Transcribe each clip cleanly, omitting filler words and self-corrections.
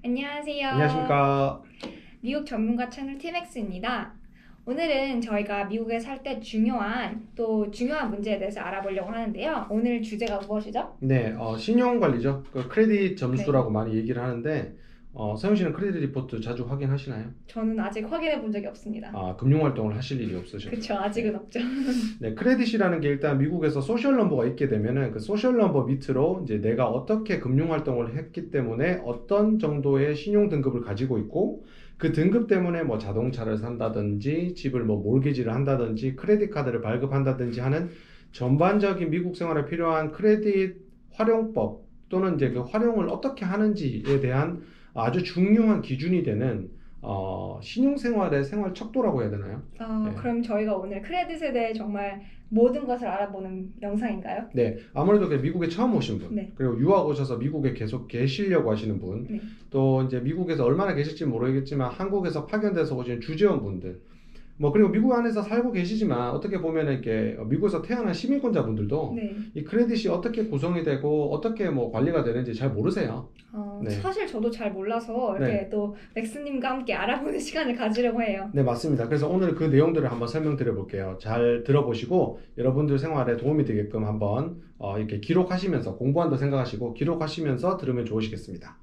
안녕하세요. 안녕하십니까. 미국 전문가 채널 티맥스입니다. 오늘은 저희가 미국에 살 때 중요한 문제에 대해서 알아보려고 하는데요. 오늘 주제가 무엇이죠? 네, 신용관리죠. 크레딧 네. 점수라고 많이 얘기를 하는데, 서영 씨는 크레딧 리포트 자주 확인하시나요? 저는 아직 확인해 본 적이 없습니다. 금융활동을 하실 일이 없으셔서. 그쵸, 아직은 없죠. 네, 크레딧이라는 게 일단 미국에서 소셜 넘버가 있게 되면은 그 소셜 넘버 밑으로 이제 내가 어떻게 금융활동을 했기 때문에 어떤 정도의 신용 등급을 가지고 있고, 그 등급 때문에 뭐 자동차를 산다든지, 집을 뭐 몰기지를 한다든지, 크레딧 카드를 발급한다든지 하는 전반적인 미국 생활에 필요한 크레딧 활용법 또는 이제 그 활용을 어떻게 하는지에 대한 아주 중요한 기준이 되는 신용생활의 생활 척도라고 해야 되나요? 네. 그럼 저희가 오늘 크레딧에 대해 정말 모든 것을 알아보는 영상인가요? 네, 아무래도 미국에 처음 오신 분, 네. 그리고 유학 오셔서 미국에 계속 계시려고 하시는 분, 네. 또 이제 미국에서 얼마나 계실지 모르겠지만 한국에서 파견돼서 오신 주재원분들, 그리고 미국 안에서 살고 계시지만 어떻게 보면 이렇게 미국에서 태어난 시민권자분들도 네. 이 크레딧이 어떻게 구성이 되고 어떻게 관리가 되는지 잘 모르세요. 네. 사실 저도 잘 몰라서 이렇게 네. 또 맥스님과 함께 알아보는 시간을 가지려고 해요. 네, 맞습니다. 그래서 오늘 그 내용들을 한번 설명드려 볼게요. 잘 들어보시고 여러분들 생활에 도움이 되게끔 한번 이렇게 기록하시면서 공부한다 생각하시고 기록하시면서 들으면 좋으시겠습니다.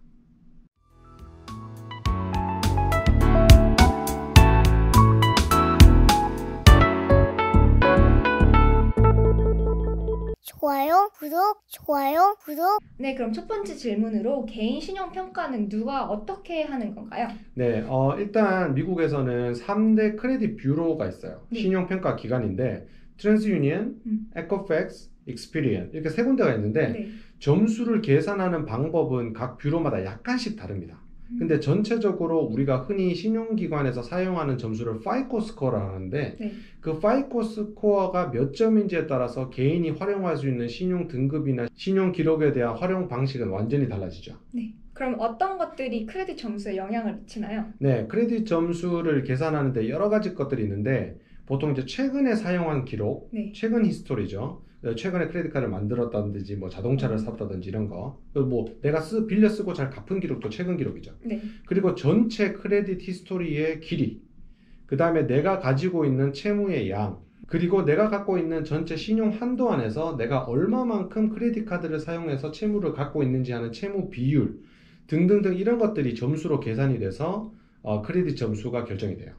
좋아요, 구독. 네, 그럼 첫 번째 질문으로 개인 신용 평가는 누가 어떻게 하는 건가요? 네, 일단 미국에서는 3대 크레딧 뷰로가 있어요. 네. 신용평가 기관인데 트랜스유니언, 에코팩스, 익스피리언 이렇게 세 군데가 있는데 네. 점수를 계산하는 방법은 각 뷰로마다 약간씩 다릅니다. 근데 전체적으로 우리가 흔히 신용기관에서 사용하는 점수를 파이코 스코어라고 하는데 네. 그 파이코 스코어가 몇 점인지에 따라서 개인이 활용할 수 있는 신용 등급이나 신용 기록에 대한 활용 방식은 완전히 달라지죠. 네. 그럼 어떤 것들이 크레딧 점수에 영향을 미치나요? 네, 크레딧 점수를 계산하는데 여러 가지 것들이 있는데 보통 이제 최근에 사용한 기록, 네. 최근 히스토리죠. 최근에 크레딧 카드를 만들었다든지 뭐 자동차를 샀다든지 이런 거. 내가 빌려 쓰고 잘 갚은 기록도 최근 기록이죠. 네. 그리고 전체 크레딧 히스토리의 길이, 그 다음에 내가 가지고 있는 채무의 양, 그리고 내가 갖고 있는 전체 신용 한도 안에서 내가 얼마만큼 크레딧 카드를 사용해서 채무를 갖고 있는지 하는 채무 비율 등등등 이런 것들이 점수로 계산이 돼서 크레딧 점수가 결정이 돼요.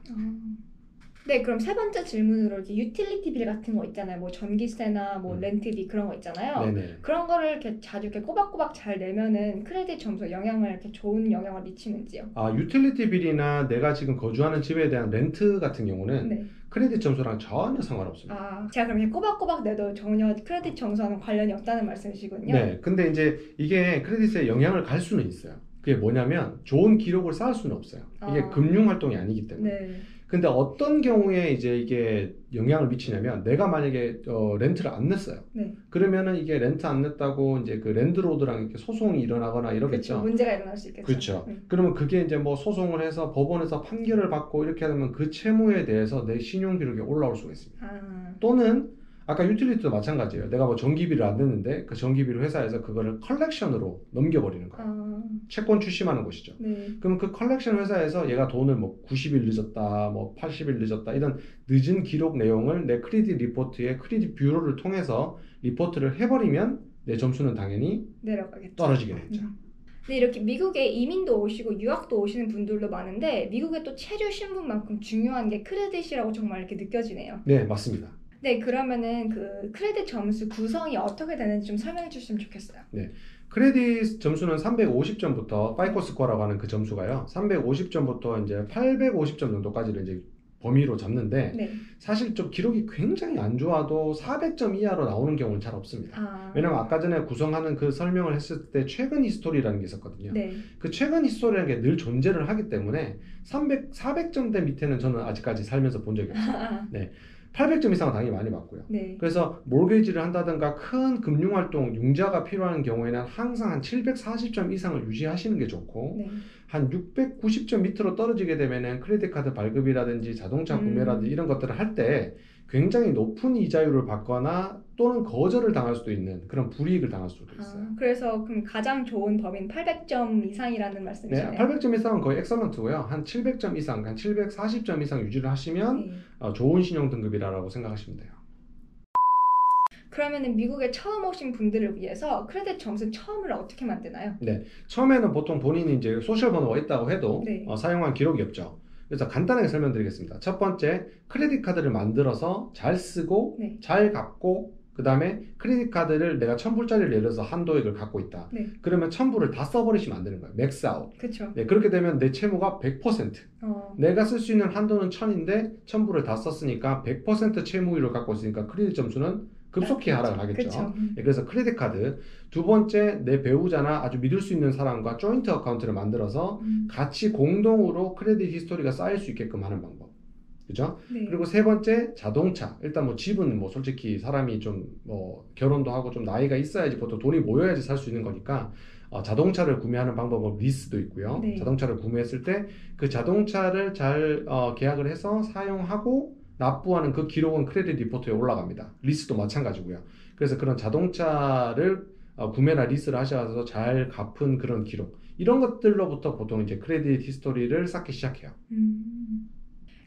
네, 그럼 세 번째 질문으로 이렇게 유틸리티 빌 같은 거 있잖아요. 뭐 전기세나 뭐 렌트비 그런 거 있잖아요. 네네. 그런 거를 이렇게 자주 이렇게 꼬박꼬박 잘 내면은 크레딧 점수에 이렇게 좋은 영향을 미치는지요? 유틸리티 빌이나 내가 지금 거주하는 집에 대한 렌트 같은 경우는 네. 크레딧 점수랑 전혀 상관없습니다. 제가 그럼 이렇게 꼬박꼬박 내도 전혀 크레딧 점수와는 관련이 없다는 말씀이시군요. 네, 근데 이제 이게 크레딧에 영향을 갈 수는 있어요. 그게 뭐냐면 좋은 기록을 쌓을 수는 없어요. 이게 금융 활동이 아니기 때문에. 네. 근데 어떤 경우에 이제 이게 영향을 미치냐면 내가 만약에 렌트를 안 냈어요. 네. 그러면은 이게 렌트 안 냈다고 이제 그 랜드로드랑 이렇게 소송이 일어나거나 이러겠죠. 그렇죠. 문제가 일어날 수 있겠죠. 그렇죠. 그러면 그게 이제 뭐 소송을 해서 법원에서 판결을 받고 이렇게 하면 그 채무에 대해서 내 신용 기록에 올라올 수가 있습니다. 또는 아까 유틸리티도 마찬가지예요. 내가 뭐 전기비를 안 냈는데 그 전기비를 회사에서 그거를 컬렉션으로 넘겨버리는 거예요. 채권 출심하는 곳이죠. 네. 그럼 그 컬렉션 회사에서 얘가 돈을 뭐 90일 늦었다, 뭐 80일 늦었다 이런 늦은 기록 내용을 내 크레딧 리포트에 크레딧 뷰로를 통해서 리포트를 해버리면 내 점수는 당연히 내려가겠죠. 떨어지게 되죠. 네, 이렇게 미국에 이민도 오시고 유학도 오시는 분들도 많은데 미국의 또 체류 신분만큼 중요한 게 크레딧이라고 정말 이렇게 느껴지네요. 네, 맞습니다. 네, 그러면은 그 크레딧 점수 구성이 어떻게 되는지 좀 설명해 주시면 좋겠어요. 네, 크레딧 점수는 350점부터 파이코 스코어라고 하는 그 점수가요. 350점부터 이제 850점 정도까지를 이제 범위로 잡는데 네. 사실 좀 기록이 굉장히 안 좋아도 400점 이하로 나오는 경우는 잘 없습니다. 왜냐면 아까 전에 구성하는 그 설명을 했을 때 최근 히스토리라는 게 있었거든요. 네. 그 최근 히스토리라는 게 늘 존재를 하기 때문에 400점대 밑에는 저는 아직까지 살면서 본 적이 없어요. 네. 800점 이상은 당연히 많이 받고요. 네. 그래서 몰게지를 한다든가 큰 금융활동, 융자가 필요한 경우에는 항상 한 740점 이상을 유지하시는 게 좋고 네. 한 690점 밑으로 떨어지게 되면은 크레딧 카드 발급이라든지 자동차 구매라든지 이런 것들을 할 때 굉장히 높은 이자율을 받거나 또는 거절을 당할 수도 있는 그런 불이익을 당할 수도 있어요. 그래서 그럼 가장 좋은 범위는 800점 이상이라는 네, 말씀이시네요. 800점 이상은 거의 엑설런트고요. 한 700점 이상, 한 740점 이상 유지를 하시면 네. 좋은 신용 등급이라고 생각하시면 돼요. 그러면은 미국에 처음 오신 분들을 위해서 크레딧 점수 처음을 어떻게 만드나요? 네, 처음에는 보통 본인이 이제 소셜 번호가 있다고 해도 네. 사용한 기록이 없죠. 그래서 간단하게 설명드리겠습니다. 첫 번째, 크레딧 카드를 만들어서 잘 쓰고 네. 잘 갚고 그 다음에 크레딧 카드를 내가 1000불짜리를 예를 들어서 한도액을 갖고 있다. 네. 그러면 1000불을 다 써버리시면 안 되는 거예요. 맥스아웃. 그렇죠. 네, 그렇게 되면 내 채무가 100%. 내가 쓸 수 있는 한도는 1000인데 1000불을 다 썼으니까 100% 채무율을 갖고 있으니까 크레딧 점수는 급속히 하락을 하겠죠. 그쵸. 네, 그래서 크레딧 카드. 두 번째, 내 배우자나 아주 믿을 수 있는 사람과 조인트 어카운트를 만들어서 같이 공동으로 크레딧 히스토리가 쌓일 수 있게끔 하는 방법. 그죠? 네. 그리고 세 번째, 자동차. 일단 뭐 집은 뭐 솔직히 사람이 좀 뭐 결혼도 하고 좀 나이가 있어야지 보통 돈이 모여야지 살 수 있는 거니까 자동차를 구매하는 방법은 리스도 있고요. 네. 자동차를 구매했을 때 그 자동차를 잘 계약을 해서 사용하고 납부하는 그 기록은 크레딧 리포트에 올라갑니다. 리스도 마찬가지고요. 그래서 그런 자동차를 구매나 리스를 하셔서 잘 갚은 그런 기록, 이런 것들로부터 보통 이제 크레딧 히스토리를 쌓기 시작해요.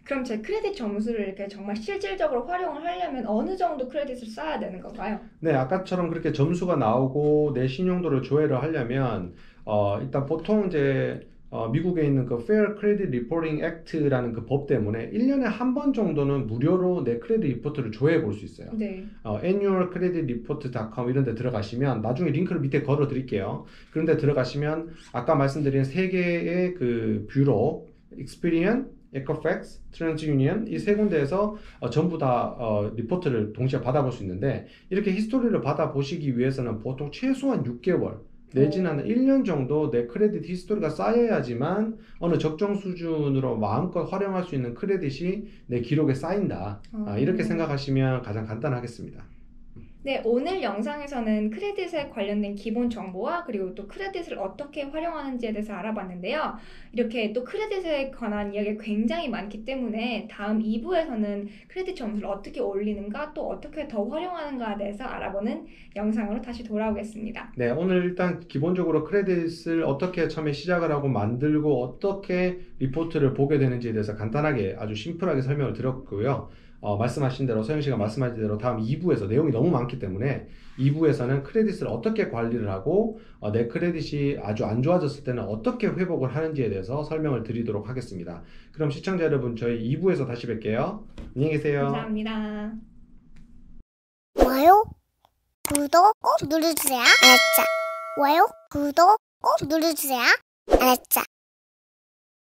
그럼 제 크레딧 점수를 이렇게 정말 실질적으로 활용을 하려면 어느 정도 크레딧을 쌓아야 되는 건가요? 네, 아까처럼 그렇게 점수가 나오고 내 신용도를 조회를 하려면 일단 보통 이제 미국에 있는 그 Fair Credit Reporting Act라는 그 법 때문에 1년에 한 번 정도는 무료로 내 크레딧 리포트를 조회해 볼 수 있어요. 네. annualcreditreport.com 이런 데 들어가시면 나중에 링크를 밑에 걸어 드릴게요. 그런 데 들어가시면 아까 말씀드린 세 개의 그 뷰로 Experian, Equifax, TransUnion 이 세 군데에서 전부 다 리포트를 동시에 받아볼 수 있는데 이렇게 히스토리를 받아보시기 위해서는 보통 최소한 6개월 내지는 한 1년 정도 내 크레딧 히스토리가 쌓여야지만 어느 적정 수준으로 마음껏 활용할 수 있는 크레딧이 내 기록에 쌓인다. 이렇게 생각하시면 가장 간단하겠습니다. 네, 오늘 영상에서는 크레딧에 관련된 기본 정보와 그리고 또 크레딧을 어떻게 활용하는지에 대해서 알아봤는데요. 이렇게 또 크레딧에 관한 이야기가 굉장히 많기 때문에 다음 2부에서는 크레딧 점수를 어떻게 올리는가 또 어떻게 더 활용하는가에 대해서 알아보는 영상으로 다시 돌아오겠습니다. 네, 오늘 일단 기본적으로 크레딧을 어떻게 처음에 시작을 하고 만들고 어떻게 리포트를 보게 되는지에 대해서 간단하게 아주 심플하게 설명을 드렸고요. 말씀하신 대로 서영 씨가 말씀하신 대로 다음 2부에서 내용이 너무 많기 때문에 2부에서는 크레딧을 어떻게 관리를 하고 내 크레딧이 아주 안 좋아졌을 때는 어떻게 회복을 하는지에 대해서 설명을 드리도록 하겠습니다. 그럼 시청자 여러분 저희 2부에서 다시 뵐게요. 안녕히 계세요. 감사합니다. 좋아요, 구독 꼭 눌러주세요. 알았죠? 좋아요, 구독 꼭 눌러주세요. 알았죠?